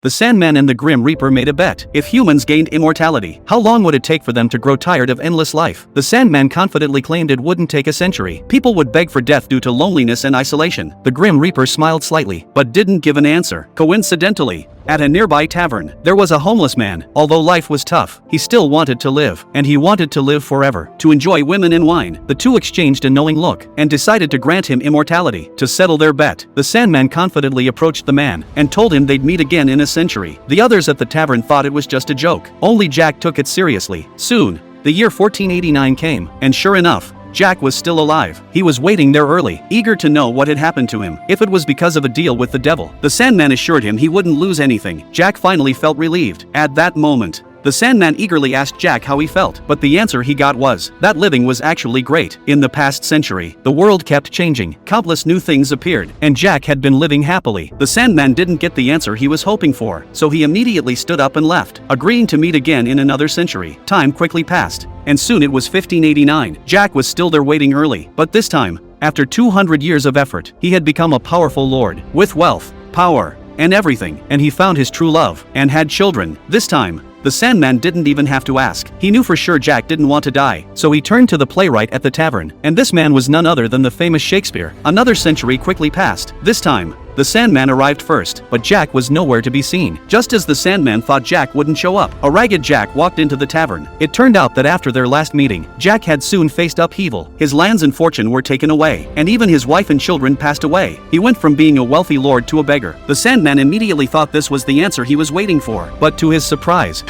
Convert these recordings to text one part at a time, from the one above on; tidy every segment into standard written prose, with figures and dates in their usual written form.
The Sandman and the Grim Reaper made a bet. If humans gained immortality, how long would it take for them to grow tired of endless life? The Sandman confidently claimed it wouldn't take a century. People would beg for death due to loneliness and isolation. The Grim Reaper smiled slightly, but didn't give an answer. Coincidentally, at a nearby tavern, there was a homeless man. Although life was tough, he still wanted to live, and he wanted to live forever, to enjoy women and wine. The two exchanged a knowing look, and decided to grant him immortality. To settle their bet, the Sandman confidently approached the man, and told him they'd meet again in a century. The others at the tavern thought it was just a joke. Only Jack took it seriously. Soon, the year 1489 came, and sure enough, Jack was still alive. He was waiting there early, eager to know what had happened to him. If it was because of a deal with the devil, the Sandman assured him he wouldn't lose anything. Jack finally felt relieved. At that moment, the Sandman eagerly asked Jack how he felt, but the answer he got was that living was actually great. In the past century, the world kept changing, countless new things appeared, and Jack had been living happily. The Sandman didn't get the answer he was hoping for, so he immediately stood up and left, agreeing to meet again in another century. Time quickly passed, and soon it was 1589. Jack was still there waiting early, but this time, after 200 years of effort, he had become a powerful lord, with wealth, power, and everything, and he found his true love, and had children. This time, the Sandman didn't even have to ask. He knew for sure Jack didn't want to die, so he turned to the playwright at the tavern, and this man was none other than the famous Shakespeare. Another century quickly passed. This time, the Sandman arrived first, but Jack was nowhere to be seen. Just as the Sandman thought Jack wouldn't show up, a ragged Jack walked into the tavern. It turned out that after their last meeting, Jack had soon faced upheaval. His lands and fortune were taken away, and even his wife and children passed away. He went from being a wealthy lord to a beggar. The Sandman immediately thought this was the answer he was waiting for, but to his surprise,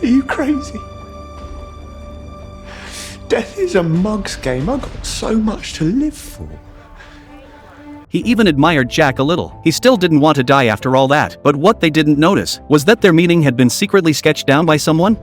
are you crazy? Death is a mug's game. I've got so much to live for. he even admired Jack a little. He still didn't want to die after all that, but what they didn't notice was that their meeting had been secretly sketched down by someone.